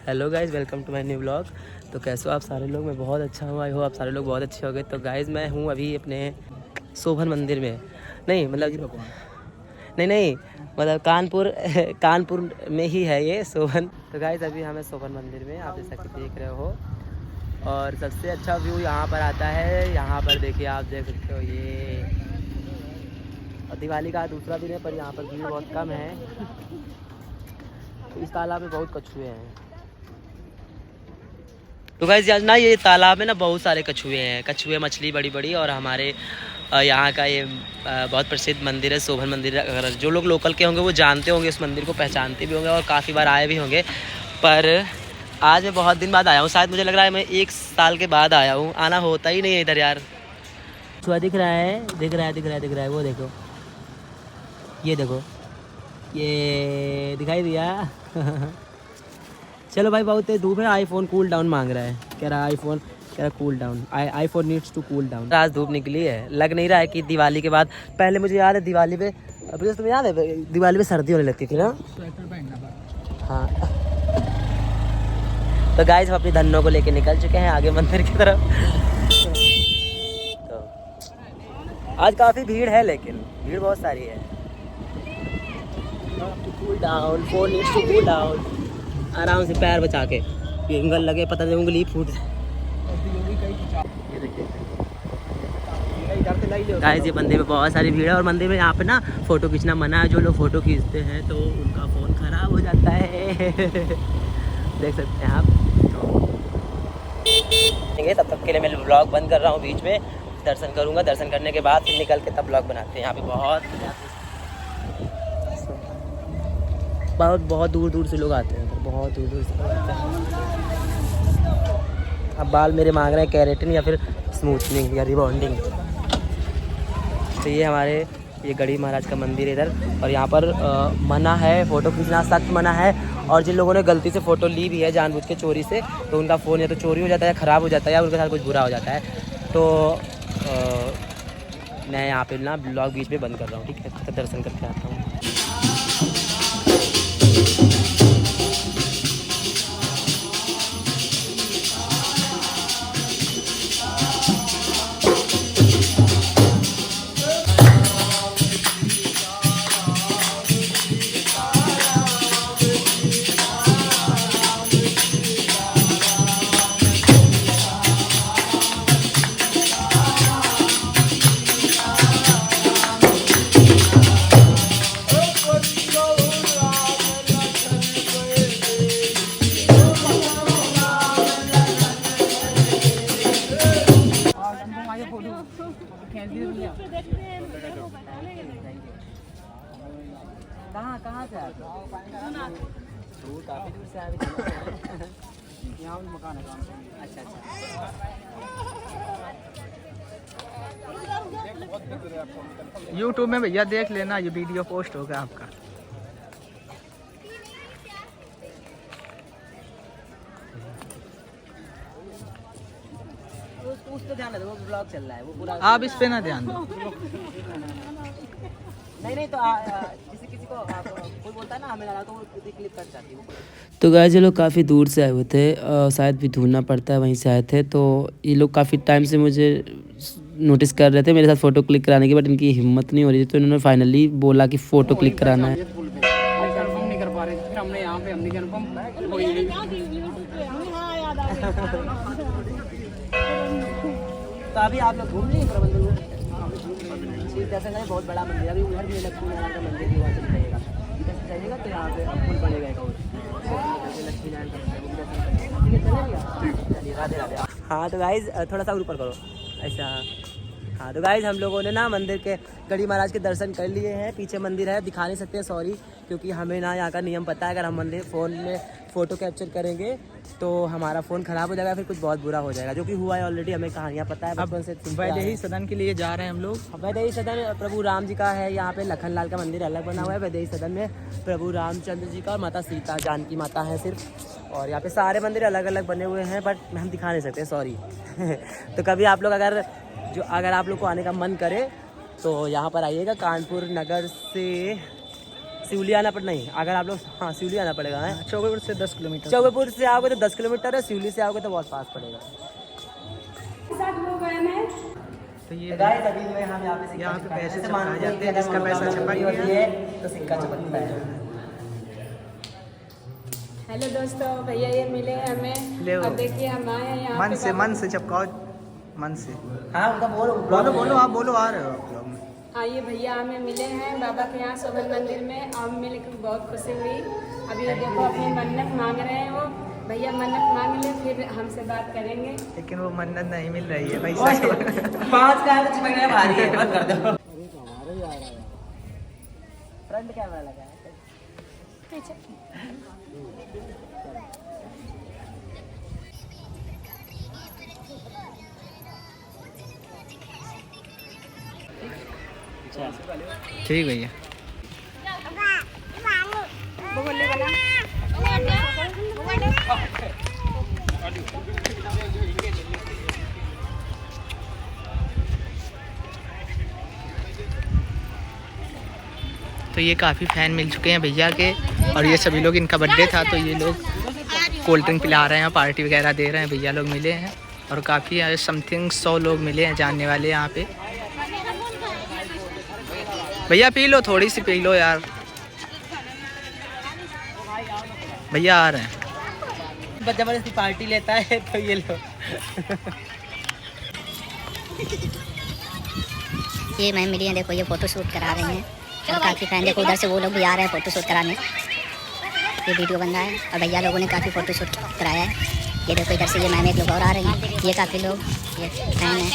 Hello guys, welcome to my new blog. तो कैसे हो आप सारे लोग? मैं बहुत अच्छा हूँ। आई हो आप सारे लोग बहुत अच्छे हो गए। तो गाइज़ मैं हूँ अभी अपने शोभन मंदिर में, नहीं मतलब नहीं मतलब कानपुर में ही है ये शोभन। तो गाइज़ अभी हमें शोभन मंदिर में, आप जैसा कि देख रहे हो, और सबसे अच्छा व्यू यहाँ पर आता है। यहाँ पर देखिए, आप देख सकते हो ये, और दिवाली का दूसरा दिन है पर यहाँ पर भीड़ बहुत कम है। इस तालाब में बहुत कछुए हैं। तो गाइस आज ना ये तालाब में ना बहुत सारे कछुए हैं, कछुए मछली बड़ी बड़ी। और हमारे यहाँ का ये बहुत प्रसिद्ध मंदिर है, शोभन मंदिर। अगर जो लोग लोकल के होंगे वो जानते होंगे, इस मंदिर को पहचानते भी होंगे और काफ़ी बार आए भी होंगे। पर आज मैं बहुत दिन बाद आया हूँ, शायद मुझे लग रहा है मैं 1 साल के बाद आया हूँ। आना होता ही नहीं है इधर यार। कछुआ दिख रहा है, वो देखो, ये देखो, ये दिखाई दिया। चलो भाई, बहुत धूप है। आईफोन कूल डाउन मांग रहा है, कह रहा आईफोन, कह रहा cool down, iPhone needs to cool down. आज धूप निकली है, लग नहीं रहा है कि दिवाली के बाद। पहले मुझे याद है दिवाली पे, अभी तुम्हें याद है दिवाली पे सर्दी होने लगती थी ना। हाँ। तो गाइस हम अपनी धन्नों को लेके निकल चुके हैं आगे मंदिर की तरफ। तो आज काफ़ी भीड़ है, लेकिन भीड़ बहुत सारी है। Cool down, phone needs to cool down. आराम से पैर बचा के, ये उंगल लगे, पता नहीं उंगली फूट जाए। गाइस ये मंदिर में बहुत सारी भीड़ है, और मंदिर में यहाँ पे ना फ़ोटो खींचना मना है। जो लोग फ़ोटो खींचते हैं तो उनका फ़ोन ख़राब हो जाता है। देख सकते हैं आप। तो तब तक के लिए मैं ब्लॉग बंद कर रहा हूँ, बीच में दर्शन करूँगा। दर्शन करने के बाद फिर निकल के तब ब्लॉग बनाते हैं। यहाँ पे बहुत दूर दूर से लोग आते हैं, बहुत दूर दूर से लोग आते हैं। अब बाल मेरे मांग रहे हैं केराटिन या फिर स्मूथनिंग या रिबॉन्डिंग। तो ये हमारे ये गढ़ी महाराज का मंदिर है इधर, और यहाँ पर मना है, फ़ोटो खींचना सख्त मना है। और जिन लोगों ने गलती से फ़ोटो ली भी है जानबूझ के चोरी से, तो उनका फ़ोन या तो चोरी हो जाता है, ख़राब हो जाता है, या उनके साथ कुछ बुरा हो जाता है। तो मैं यहाँ पे ना ब्लॉग बीच में बंद कर रहा हूँ, ठीक है? तो दर्शन करके आता हूँ। कहाँ से आए? काफ़ी दूर से आए। यहाँ मकान है। अच्छा। YouTube में भैया देख लेना, ये वीडियो पोस्ट होगा आपका। उस पे ध्यान दो, वो ब्लॉग चल रहा है, वो पूरा। आप इस पे ना ध्यान दो। नहीं तो किसी को कोई बोलता है ना हमें लगा, तो वो क्लिक कर जाती है। तो गाइस ये लोग काफ़ी दूर से आए हुए थे, शायद भी ढूंढना पड़ता है, वहीं से आए थे। तो ये लोग काफ़ी टाइम से मुझे नोटिस कर रहे थे मेरे साथ फ़ोटो क्लिक कराने की, बट इनकी हिम्मत नहीं हो रही थी। तो इन्होंने फाइनली बोला कि फ़ोटो क्लिक कराना है। तो अभी आप लोग घूम लिए प्रबंधन में? दर्शन करें, बहुत बड़ा मंदिर है। अभी उधर भी लक्ष्मी नारायण का मंदिर भी वहाँ से रहेगा, इधर से जाइएगा तो यहाँ पे पुल पड़ेगा एक और, लक्ष्मी नारायण का मंदिर, वो भी दर्शन करेंगे। चलिए, राधे राधे। हाँ तो गाइज थोड़ा सा ऊपर करो, ऐसा। हाँ तो गाइज हम लोगों ने ना मंदिर के, गढ़ी महाराज के दर्शन कर लिए हैं। पीछे मंदिर है, दिखा नहीं सकते, सॉरी, क्योंकि हमें ना यहाँ का नियम पता है। अगर हम मंदिर फ़ोन में फ़ोटो कैप्चर करेंगे तो हमारा फ़ोन ख़राब हो जाएगा, फिर कुछ बहुत बुरा हो जाएगा, जो कि हुआ है ऑलरेडी। हमें कहानियाँ पता है बचपन से। वैदेही सदन के लिए जा रहे हैं हम लोग। वैदेही सदन प्रभु राम जी का है। यहाँ पे लखन लाल का मंदिर अलग बना हुआ है। वैदेही सदन में प्रभु रामचंद्र जी का और माता सीता, जानकी माता है सिर्फ। और यहाँ पे सारे मंदिर अलग अलग बने हुए हैं, बट हम दिखा नहीं सकते, सॉरी। तो कभी आप लोग अगर आप लोग को आने का मन करे तो यहाँ पर आइएगा। कानपुर नगर से सिवली आना पड़ नहीं, अगर आप लोग हाँ सिवली आना पड़ेगा है। चौबेपुर से 10 किलोमीटर। चौबेपुर से आओगे तो 10 किलोमीटर है, सिवली से आओगे तो बहुत पास पड़ेगा। तो ये गाइस अभी जो है हम यहाँ पे यहाँ पे पैसे से छपाए जाते हैं, अगर जिसका पैसा मनोकामना छपा पूरी गया होती है तो सिक्का चमकता है। हेलो दोस्तों, भैया ये मिले हमें ले और देखिए हम आए हैं यहाँ पे मन से चपकाओ, मन से। हाँ उनका बोलो आप बोलो, आ रहे हो आप लोग में। हाँ ये भैया हमें मिले हैं बाबा के यहाँ शोभन मंदिर में। हम मिल के बहुत खुशी हुई। अभी देखो अपनी मन्नत मांग रहे हैं वो भैया, मन्नत मांग ले फिर हमसे बात करेंगे। लेकिन वो मन्नत नहीं मिल रही है भाई। 5 का तो चिपकने भारी है, बंद कर दो। फ्रंट कैमरा लगा है। ठीक भैया। तो ये काफ़ी फ़ैन मिल चुके हैं भैया के, और ये सभी लोग, इनका बर्थडे था तो ये लोग कोल्ड ड्रिंक पिला रहे हैं, पार्टी वगैरह दे रहे हैं। भैया लोग मिले हैं और काफ़ी समथिंग 100 लोग मिले हैं जानने वाले यहाँ पे। भैया पी लो, थोड़ी सी पी लो यार। भैया आ रहे हैं। जबरदस्ती पार्टी लेता है तो ये लो। ये मैम मिली हैं, देखो ये फ़ोटो शूट करा रहे हैं और काफ़ी फैन, देखो उधर से वो लोग भी आ रहे हैं फ़ोटो शूट कराने। ये वीडियो बन रहा है और भैया लोगों ने काफ़ी फ़ोटो शूट कराया है। ये देखो इधर से ये मैम एक लोग और आ रहे हैं, ये काफ़ी लोग ये फैन है।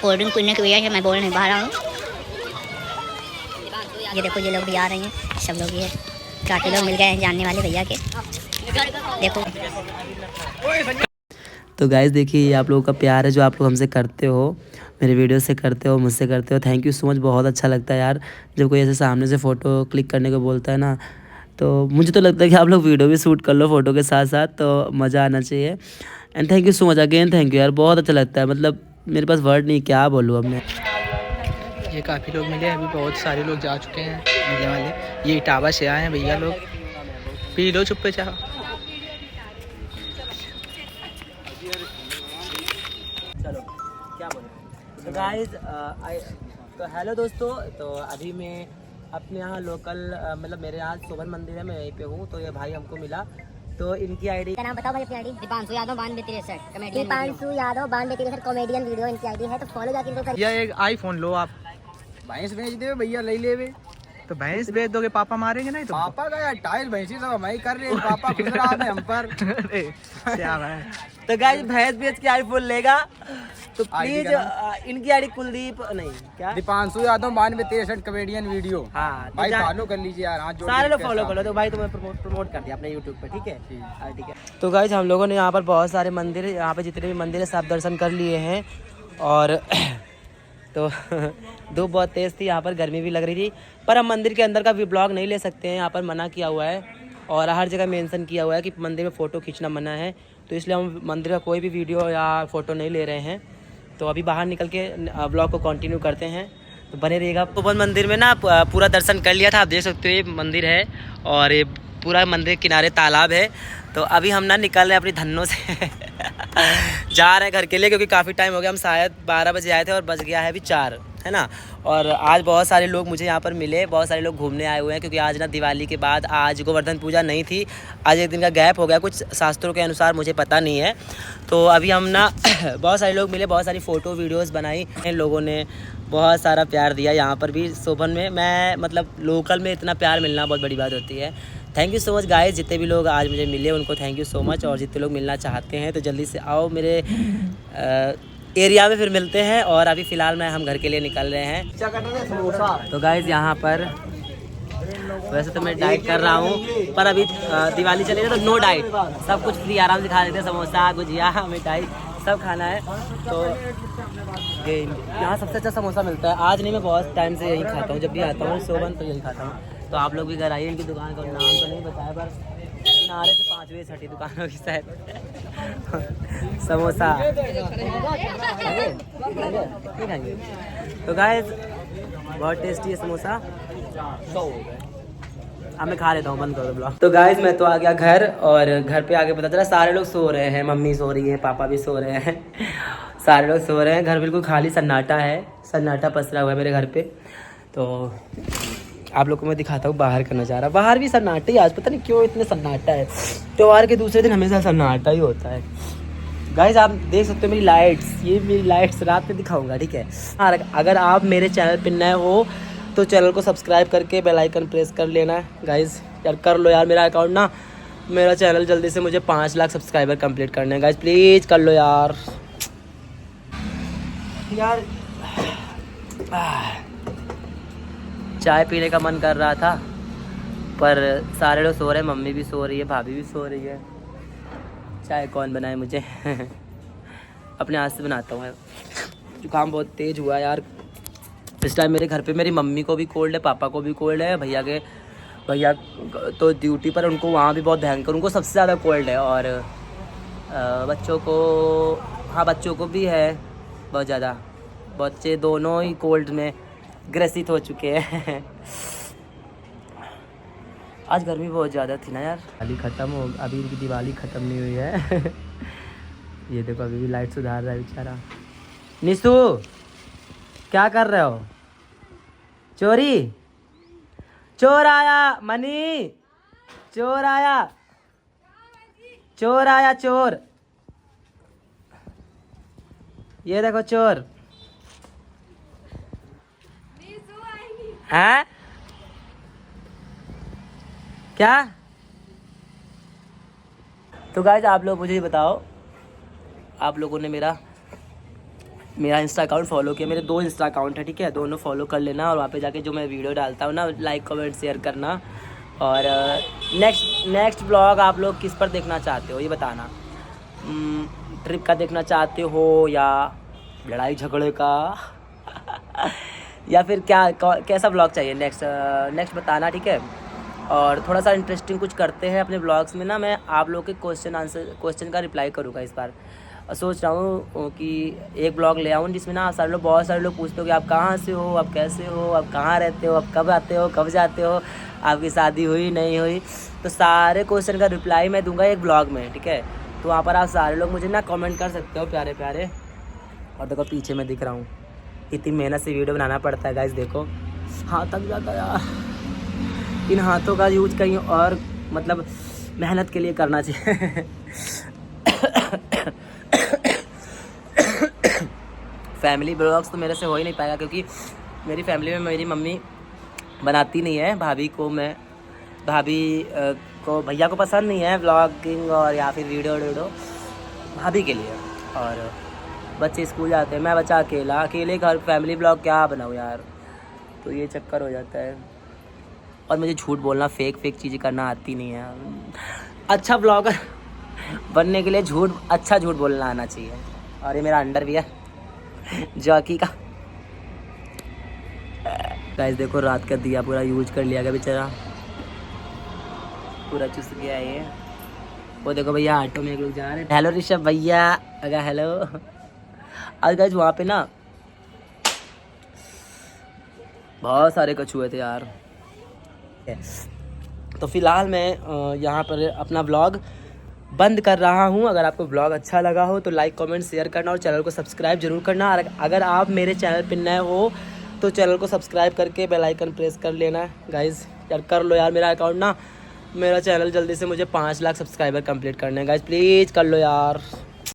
कोल्ड ड्रिंक पीने की वजह से मैं बोल नहीं पा रहा हूँ। ये देखो ये लोग भी आ रहे हैं, सब लोग ये काफ़ी लोग मिल गए हैं जानने वाले भैया के। देखो तो गाइस देखिए ये आप लोगों का प्यार है जो आप लोग हमसे करते हो, मेरे वीडियो से करते हो, मुझसे करते हो। Thank you so much. बहुत अच्छा लगता है यार जब कोई ऐसे सामने से फ़ोटो क्लिक करने को बोलता है ना, तो मुझे तो लगता है कि आप लोग वीडियो भी शूट कर लो फ़ोटो के साथ साथ, तो मज़ा आना चाहिए। And thank you so much again, thank you यार, बहुत अच्छा लगता है। मतलब मेरे पास वर्ड नहीं, क्या बोलूँ अब मैं। ये काफ़ी लोग मिले, अभी बहुत सारे लोग जा चुके हैं मिलने वाले। ये इटावा से आए हैं भैया लोग। पी लो चुप्पे चाह। चलो क्या बोले। तो गाइस तो हेलो दोस्तों, तो अभी मैं अपने यहाँ लोकल मतलब मेरे यहाँ शोभन मंदिर है, मैं यहीं पे हूँ। तो ये भाई हमको मिला, तो इनकी आईडी क्या नाम बताओ भाई अपनी ID? Deepanshu Yadav 9263 comedian. Deepanshu Yadav 9263 comedian video इनकी आईडी है, तो फॉलो जाके इनको करिए। या एक आईफोन लो आप, भैंस बेच दे भैया, ले ले। तो भैंस बेच दोगे, पापा मारेंगे नहीं? तो पापा का यार टाइल भैंसी सब हमारी कर रहे हैं, पापा खुश रहा है हम पर। अरे क्या है। तो गाइस भैंस बेच के आईफोन लेगा तो प्लीज ID इनकी आईडी कुलदीप नहीं क्या दीपांशु यादव 9263 कॉमेडियन वीडियो। हाँ, तो भाई फॉलो कर लीजिए यार, हाथ जोड़ सारे के लोग फॉलो साथ। कर लो। तो भाई तुम्हें प्रमोट कर दिया अपने यूट्यूब पे, ठीक है। ठीक है। तो गाइस हम लोगों ने यहाँ पर बहुत सारे मंदिर, यहाँ पे जितने भी मंदिर है सब दर्शन कर लिए हैं। और तो धूप बहुत तेज़ थी, यहाँ पर गर्मी भी लग रही थी, पर हम मंदिर के अंदर का भी ब्लॉग नहीं ले सकते हैं, यहाँ पर मना किया हुआ है और हर जगह मेंशन किया हुआ है कि मंदिर में फ़ोटो खींचना मना है। तो इसलिए हम मंदिर का कोई भी वीडियो या फ़ोटो नहीं ले रहे हैं। तो अभी बाहर निकल के ब्लॉग को कंटिन्यू करते हैं, तो बने रहिएगा। शोभन मंदिर में ना पूरा दर्शन कर लिया था, आप देख सकते हो ये मंदिर है और ये पूरा मंदिर किनारे तालाब है। तो अभी हम ना निकल रहे हैं अपनी धन्नों से जा रहे हैं घर के लिए, क्योंकि काफ़ी टाइम हो गया। हम शायद 12 बजे आए थे और बज गया है अभी 4, है ना। और आज बहुत सारे लोग मुझे यहाँ पर मिले, बहुत सारे लोग घूमने आए हुए हैं, क्योंकि आज ना दिवाली के बाद आज गोवर्धन पूजा नहीं थी, आज एक दिन का गैप हो गया, कुछ शास्त्रों के अनुसार, मुझे पता नहीं है। तो अभी हम ना बहुत सारे लोग मिले, बहुत सारी फ़ोटो वीडियोज़ बनाई, लोगों ने बहुत सारा प्यार दिया। यहाँ पर भी शोभन में मैं मतलब लोकल में इतना प्यार मिलना बहुत बड़ी बात होती है। Thank you so much guys, जितने भी लोग आज मुझे मिले उनको थैंक यू सो मच। और जितने लोग मिलना चाहते हैं तो जल्दी से आओ मेरे एरिया में, फिर मिलते हैं। और अभी फ़िलहाल मैं हम घर के लिए निकल रहे हैं। तो गाइस यहाँ पर वैसे तो मैं डाइट कर रहा हूँ, पर अभी दिवाली चली है तो नो डाइट, सब कुछ फ्री आराम से खा लेते हैं। समोसा, गुजिया, मिठाई सब खाना है। तो यहाँ सबसे अच्छा समोसा मिलता है। आज नहीं, मैं बहुत टाइम से यही खाता हूँ, जब भी आता हूँ शोभन तो यही खाता हूँ। तो आप लोग भी घर आइए, इनकी दुकान का नाम तो नहीं बताया, पर किनारे से 5वीं 6वीं दुकान होगी शायद। समोसा नहीं खाएंगे। तो गाइस बहुत टेस्टी है समोसा। अब मैं खा लेता हूँ, बंद कर दो ब्लॉग। तो गाइस मैं तो आ गया घर, और घर पे आके पता चला सारे लोग सो रहे हैं। मम्मी सो रही है, पापा भी सो रहे हैं, सारे लोग सो रहे हैं। घर बिल्कुल खाली सन्नाटा है, सन्नाटा पसरा हुआ है मेरे घर पे। तो आप लोग को मैं दिखाता हूँ बाहर का नज़ारा। बाहर भी सन्नाटा ही, आज पता नहीं क्यों इतने सन्नाटा है। त्योहार के दूसरे दिन हमेशा सन्नाटा ही होता है। गाइस आप देख सकते हो मेरी लाइट्स, ये मेरी लाइट्स रात में दिखाऊंगा, ठीक है। हाँ, अगर आप मेरे चैनल पर नए हो तो चैनल को सब्सक्राइब करके बेल आइकन प्रेस कर लेना गाइस। यार कर लो यार, मेरा अकाउंट ना, मेरा चैनल जल्दी से मुझे 5 लाख सब्सक्राइबर कंप्लीट करने हैं गाइस, प्लीज़ कर लो यार। यार चाय पीने का मन कर रहा था, पर सारे लोग सो रहे हैं। मम्मी भी सो रही है, भाभी भी सो रही है। चाय कौन बनाए मुझे अपने हाथ से बनाता हूँ। जुकाम बहुत तेज़ हुआ यार इस टाइम मेरे घर पे। मेरी मम्मी को भी कोल्ड है, पापा को भी कोल्ड है, भैया तो ड्यूटी पर, उनको वहाँ भी बहुत भयंकर, उनको सबसे ज़्यादा कोल्ड है। और बच्चों को, हाँ बच्चों को भी है बहुत ज़्यादा। बच्चे दोनों ही कोल्ड में ग्रसित हो चुके हैं। आज गर्मी बहुत ज़्यादा थी ना यार। दिवाली ख़त्म हो, अभी इनकी दिवाली ख़त्म नहीं हुई है। ये देखो अभी भी लाइट सुधार रहा है बेचारा। निशु क्या कर रहे हो? चोरी, चोर आया मनी, चोर आया, चोर आया, चोर। ये देखो चोर हैं। क्या? तो गाइस आप लोग मुझे बताओ, आप लोगों ने मेरा इंस्टा अकाउंट फॉलो किया। मेरे 2 इंस्टा अकाउंट है, ठीक है, दोनों फॉलो कर लेना। और वहाँ पे जाके जो मैं वीडियो डालता हूँ ना, लाइक कमेंट शेयर करना। और नेक्स्ट ब्लॉग आप लोग किस पर देखना चाहते हो ये बताना। ट्रिप का देखना चाहते हो या लड़ाई झगड़े का या फिर कैसा ब्लॉग चाहिए नेक्स्ट बताना, ठीक है। और थोड़ा सा इंटरेस्टिंग कुछ करते हैं अपने ब्लॉग्स में ना। मैं आप लोग के क्वेश्चन का रिप्लाई करूँगा इस बार। और सोच रहा हूँ कि एक ब्लॉग ले आऊँ जिसमें ना बहुत सारे लोग पूछते हो कि आप कहाँ से हो, आप कैसे हो, आप कहाँ रहते हो, आप कब आते हो, कब जाते हो, आपकी शादी हुई नहीं हुई। तो सारे क्वेश्चन का रिप्लाई मैं दूंगा एक ब्लॉग में, ठीक है। तो वहाँ पर आप सारे लोग मुझे ना कमेंट कर सकते हो प्यारे प्यारे। और देखो पीछे मैं दिख रहा हूँ, इतनी मेहनत से वीडियो बनाना पड़ता है गाइस। देखो हाथ थक जाता है यार, इन हाथों का यूज कहीं और मतलब मेहनत के लिए करना चाहिए। फैमिली ब्लॉग्स तो मेरे से हो ही नहीं पाएगा, क्योंकि मेरी फैमिली में मेरी मम्मी बनाती नहीं है। भाभी को भैया को पसंद नहीं है ब्लॉगिंग और या फिर वीडियो भाभी के लिए। और बच्चे स्कूल जाते हैं, मैं बच्चा अकेले घर फैमिली ब्लॉग क्या बनाऊँ यार। तो ये चक्कर हो जाता है। और मुझे झूठ बोलना, फेक चीज़ें करना आती नहीं है। अच्छा ब्लॉगर बनने के लिए अच्छा झूठ बोलना आना चाहिए। और ये मेरा अंडरवियर जॉकी का। गाइस देखो रात का दिया पूरा यूज कर लिया गया बेचारा, पूरा चुस गया ये। वो देखो भैया ऑटो में एक लोग जा रहे हैं। हेलो ऋषभ भैया, अगर हेलो। आज गाइस वहाँ पे ना बहुत सारे कछुए थे यार। तो फिलहाल मैं यहाँ पर अपना ब्लॉग बंद कर रहा हूँ। अगर आपको ब्लॉग अच्छा लगा हो तो लाइक कमेंट शेयर करना और चैनल को सब्सक्राइब जरूर करना। अगर आप मेरे चैनल पर नए हो तो चैनल को सब्सक्राइब करके बेल आइकन प्रेस कर लेना गाइस। यार कर लो यार, मेरा अकाउंट ना, मेरा चैनल जल्दी से मुझे 5 लाख सब्सक्राइबर कंप्लीट करने हैं गाइस, प्लीज़ कर लो यार।